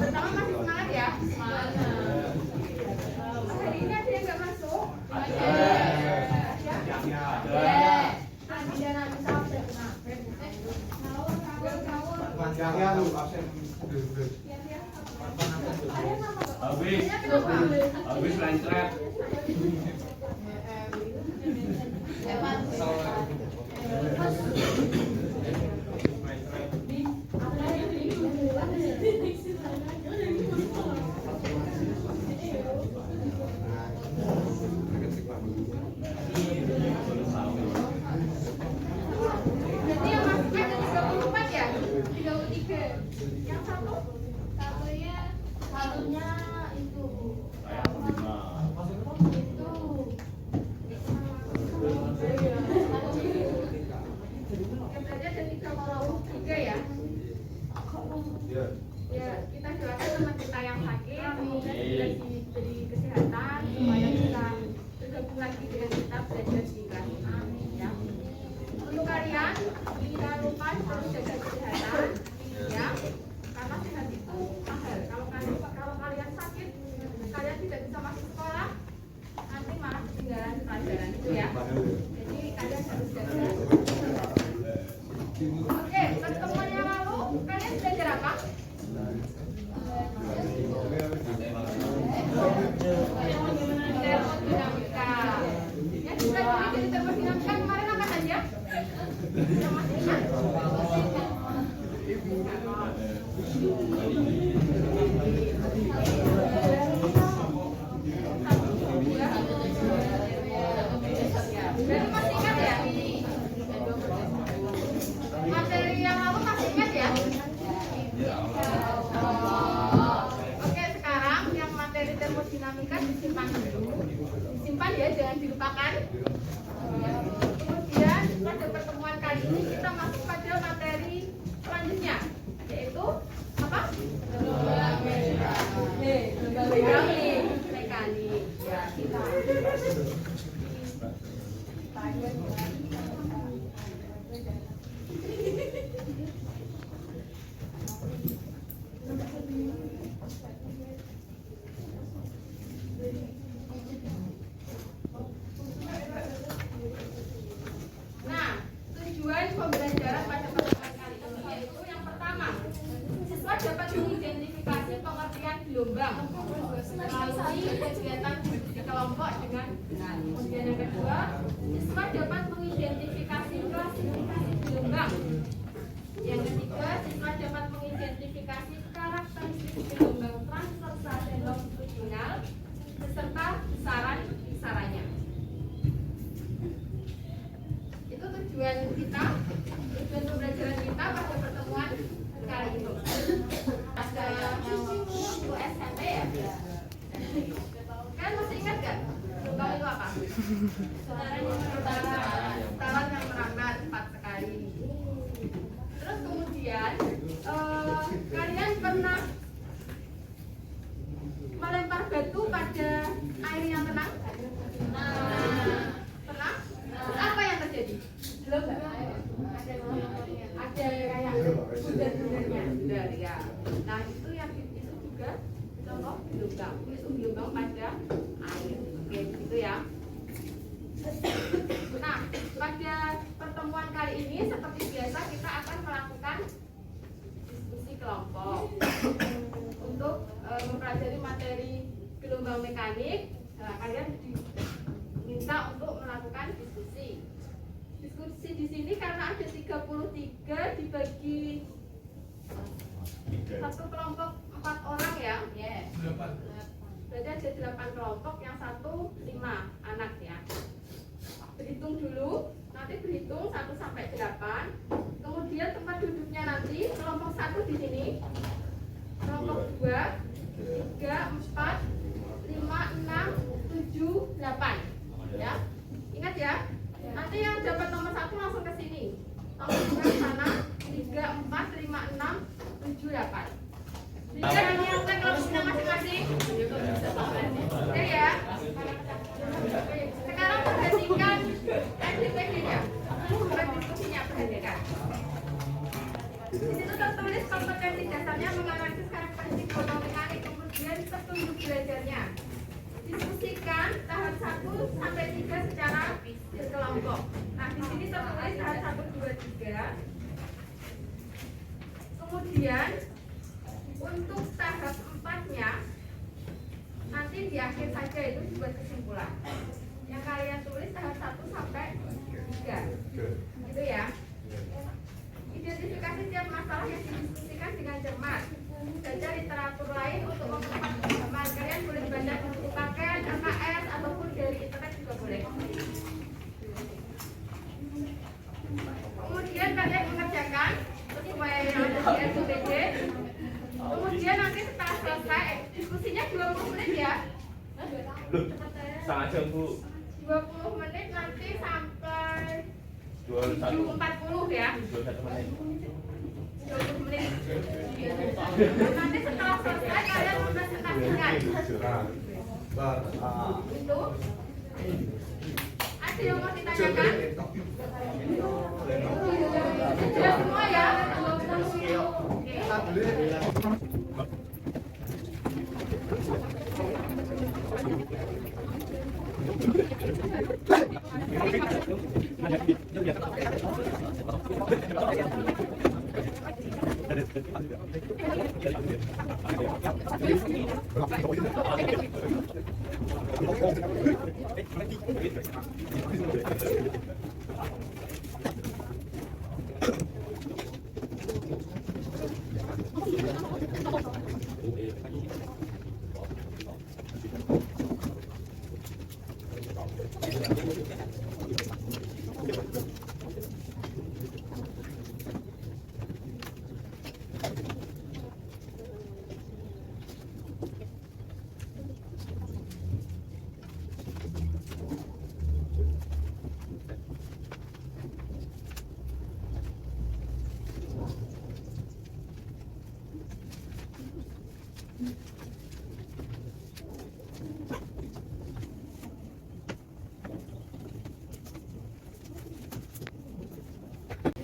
pertama masih semangat ya? Semangat. Hari ini ada yang nggak masuk? Ada. Habis lancret. Jadi yang masuk ada 34 ya? 33. Yang satu? Satunya itu. Berarti ada 33 ya? Ya, kita doakan teman kita yang sakit, semoga diberi kesehatan supaya bisa bergabung lagi dengan kita belajar di kelas. Amin ya. Untuk kalian, jangan lupa terus jaga kesehatan, ya. Karena sehat itu mahal. Kalau kalian sakit, kalian tidak bisa masuk sekolah, nanti malah ketinggalan pelajaran itu ya. Jadi kalian harus jaga. Oke, pertemuan yang lalu kalian belajar apa? Termodinamika. Ya, kita jadi termodinamika kemarin apa saja? Yang masih ingat? Berarti masih ingat ya? Materi yang lalu masih ingat ya? Oke, sekarang yang materi termodinamika disimpan dulu. Disimpan ya, jangan dilupakan. Kemudian pada pertemuan kali ini kita masuk pada materi selanjutnya, yaitu apa? Mekanik. Ya, kita. Nah, tujuan pembelajaran pada pertemuan kali ini yaitu yang pertama, siswa dapat mengidentifikasi pengertian gelombang melalui kegiatan di kelompok dengan benar. Kemudian yang kedua, siswa dapat mengidentifikasi klasifikasi gelombang. Yang ketiga, siswa dapat mengidentifikasi karakteristik gelombang transversal dan longitudinal beserta besaran-besarannya. Itu tujuan kita, tujuan pembelajaran kita pada pertemuan kali ini. Ada waktu SMP ya? Kalian masih ingat gak? Gelombang itu apa? Putaran yang merambat 4 sekali. Terus kemudian kalian pernah melempar batu pada air yang tenang? Pernah? Apa yang terjadi? Belum nggak? Ada kayak bundar-bundarnya, bundar ya. Nah itu yang itu juga contoh gelombang. Itu gelombang pada air. Oke, gitu ya. Nah, pada pertemuan kali ini seperti biasa kita akan melakukan diskusi kelompok untuk mempelajari materi gelombang mekanik. Nah, kalian diminta untuk melakukan diskusi. Diskusi di sini karena ada 33 dibagi satu kelompok 4 orang ya. Yes. Berarti ada 8 kelompok, yang satu 5 anak ya. Berhitung dulu, nanti berhitung 1 sampai 8. Kemudian tempat duduknya nanti kelompok 1 di sini, kelompok 2, 3, 4, 5, 6, 7, 8 ya. Ingat ya. Nanti yang dapat nomor 1 langsung ke sini. Nomor 2 ke sana, 3, 4, 5, 6, 7, 8. Jangan yang cek kelompoknya masing-masing. Oke ya. Sekarang perhatikan SDPG-nya. Bukan diskusinya, perhatikan. Di situ tertulis kompetensi petunjuk belajarnya. Diskusikan tahap 1 sampai 3 secara berkelompok. Nah, di sini tertulis tahap 1, 2, 3. Kemudian untuk tahap 4-nya nanti di akhir saja itu dibuat kesimpulan. Yang kalian tulis tahap 1 sampai 3. Gitu ya. Identifikasi tiap masalah yang didiskusikan dengan cermat. Baca literatur lain untuk memperkuat pemahaman. Kalian boleh baca buku paket, LKS, ataupun dari internet juga boleh. Kemudian kalian mengerjakan sesuai yang ada di SOPD. Kemudian nanti setelah selesai, diskusinya 20 menit ya. Setengah jam Bu. 20 menit nanti sampai 21 ya. 21 menit. 20 menit. Nanti setelah selesai kalian presentasikan. Itu. Ada yang mau ditanyakan? Sudah semua ya?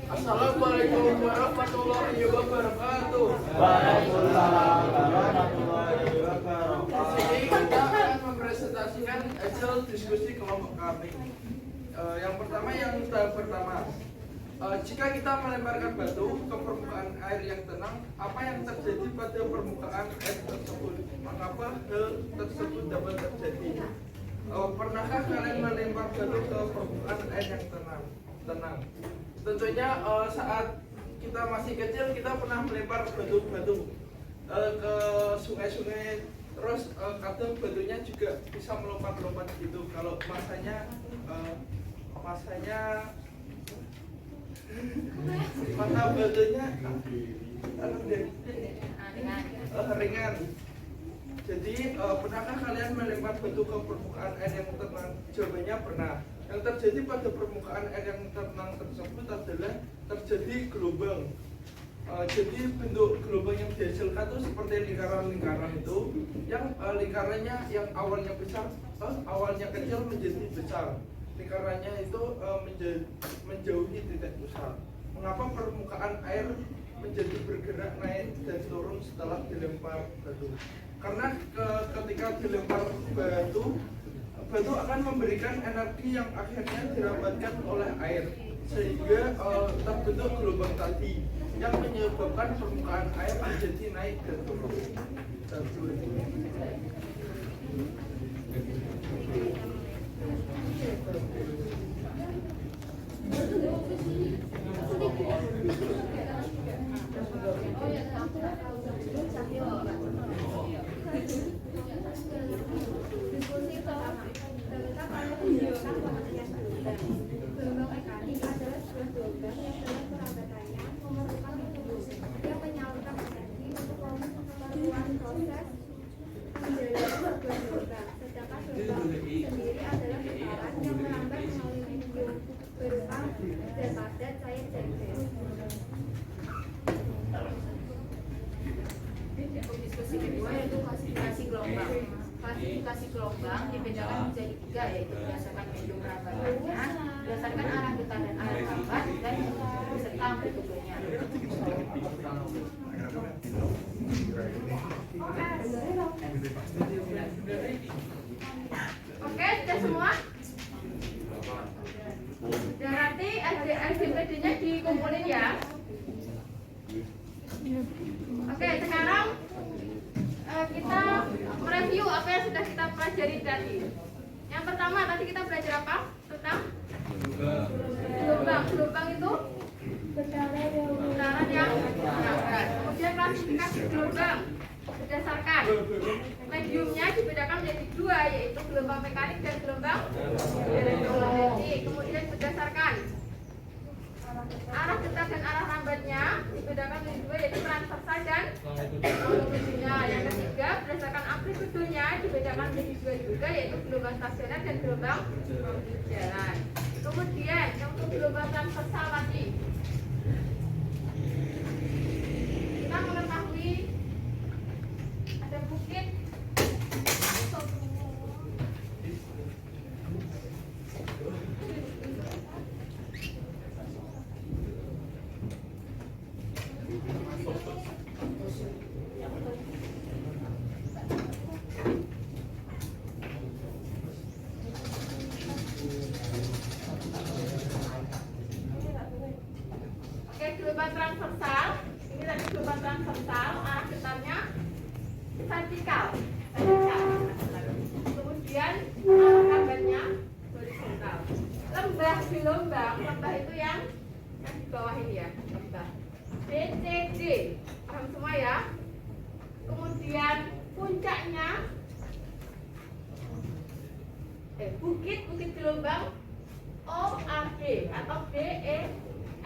Assalamualaikum warahmatullahi wabarakatuh. Waalaikumsalam warahmatullahi wabarakatuh. Di sini kita akan mempresentasikan hasil diskusi kelompok kami. Yang pertama, tahap pertama. Jika kita melemparkan batu ke permukaan air yang tenang, apa yang terjadi pada permukaan air tersebut? Mengapa hal tersebut dapat terjadi? Pernahkah kalian melempar batu ke permukaan air yang tenang? Tentunya saat kita masih kecil kita pernah melempar batu-batu ke sungai-sungai, terus kadang batunya juga bisa melompat-lompat gitu. Kalau masanya mata batunya ringan. Jadi pernahkah kalian melempar batu ke permukaan air yang tenang? Jawabannya pernah. Yang terjadi pada permukaan air yang tenang tersebut adalah terjadi gelombang. Jadi bentuk gelombang yang dihasilkan itu seperti lingkaran-lingkaran itu, yang lingkarannya yang awalnya besar, awalnya kecil menjadi besar. Lingkarannya itu menjauhi titik pusat. Mengapa permukaan air menjadi bergerak naik dan turun setelah dilempar batu? Karena ketika dilempar batu akan memberikan energi yang akhirnya dirapatkan oleh air, sehingga terbentuk gelombang tadi yang menyebabkan permukaan air menjadi naik dan turun. Gelombang mekanik adalah sebuah gelombang yang dalam perabatannya memerlukan mesin yang menyalurkan energi untuk melakukan proses penjelasan sebuah gelombang. Sedangkan gelombang sendiri adalah getaran yang merambat melalui medium berupa zat padat, cair, dan gas. Diskusi kedua yaitu klasifikasi gelombang. Klasifikasi gelombang dibedakan menjadi 3, yaitu berdasarkan medium perabatannya, berdasarkan arah getar dan arah lambat, dan beserta amplitudonya. Oke, sudah semua? Dan nanti LDPD-nya dikumpulin ya. Oke, sekarang kita mereview apa yang sudah kita pelajari tadi. Yang pertama tadi kita belajar apa? Tentang gelombang. Gelombang itu putaran yang berat. Kemudian klasifikasi gelombang berdasarkan mediumnya dibedakan menjadi dua, yaitu gelombang mekanik dan gelombang elektromagnetik. Kemudian berdasarkan arah getar dan arah rambatnya dibedakan menjadi dua, yaitu transversal dan longitudinal. Yang ketiga, berdasarkan amplitudonya dibedakan menjadi dua juga, yaitu gelombang stasioner dan gelombang jalan. Kemudian yang untuk gelombang transversal tadi kita mengetahui ada bukit gelombang transversal. Ini tadi gelombang transversal, arah getarnya vertikal. Kemudian arah rambatnya horizontal. Lembah gelombang, lembah itu yang di bawah ini ya, lembah BCD. Paham semua ya? Kemudian puncaknya bukit gelombang OAG atau DEF.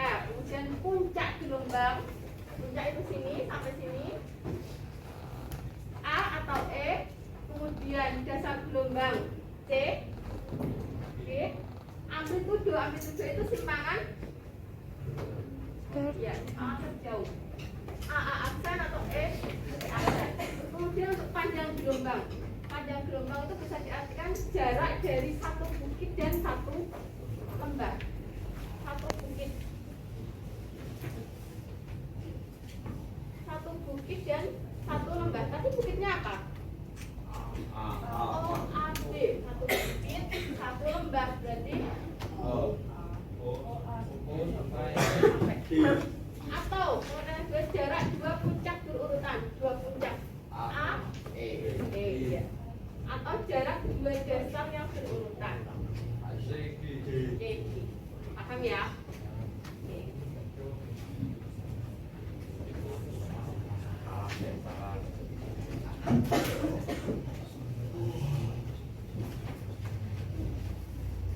Kemudian puncak gelombang, puncak itu sini sampai sini, A atau E. Kemudian dasar gelombang C, B. Amplitudo itu simpangan ya, terjauh, A aksen atau E aksen. Kemudian untuk panjang gelombang itu bisa diartikan jarak dari satu bukit dan satu lembah. Satu bukit dan satu lembah. Tapi bukitnya apa? OAB. Satu bukit, satu lembah. Berarti atau jarak dua puncak berurutan, dua puncak A, E, ya. Atau jarak dua dasar yang berurutan. Paham ya?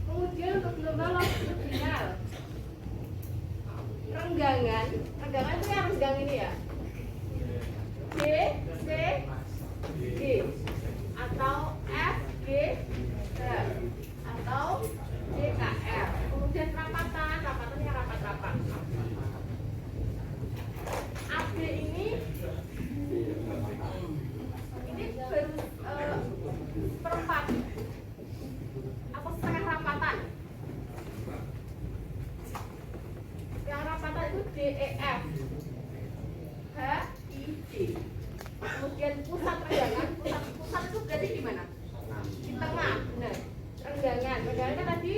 Kemudian untuk gelombang longitudinal, renggangan itu yang renggang ini ya, D, C, G atau F, G, H atau D, K, F. Kemudian rapatan yang rapat-rapat. AB ini baru seperempat atau setengah rapatan. Yang rapatan itu DEF, H, I, J. Kemudian pusat renggangan, pusat itu berarti di mana? Di tengah, benar. Renggangan tadi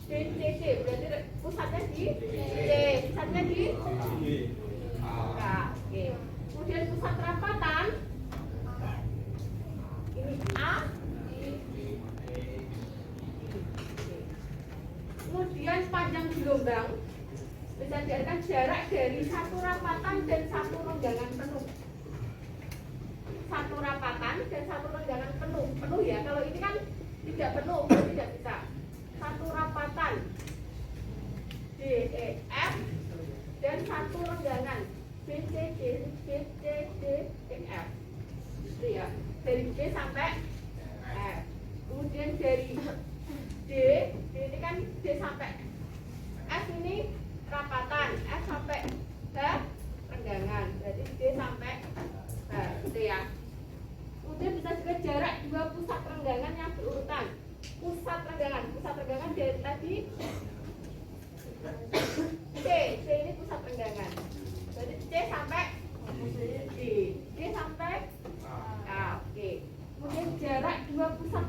DCC, berarti pusatnya di C, pusatnya di K. Oke. Kemudian pusat rapatan ini A. Kemudian panjang gelombang bisa diartikan jarak dari satu rapatan dan satu renggangan penuh. Satu rapatan dan satu renggangan penuh ya. Kalau ini kan tidak penuh, tidak bisa. Satu rapatan DEF dan satu renggangan BCD, DEF. Itu ya. Dari D sampai F. Kemudian dari D ini kan D sampai F ini rapatan, F sampai H renggangan. Jadi D sampai H, gitu ya. Kemudian bisa juga jarak dua pusat renggangan yang berurutan. Pusat renggangan dari tadi C ini pusat renggangan. Jadi C sampai D sampai K. Oke. ke pusat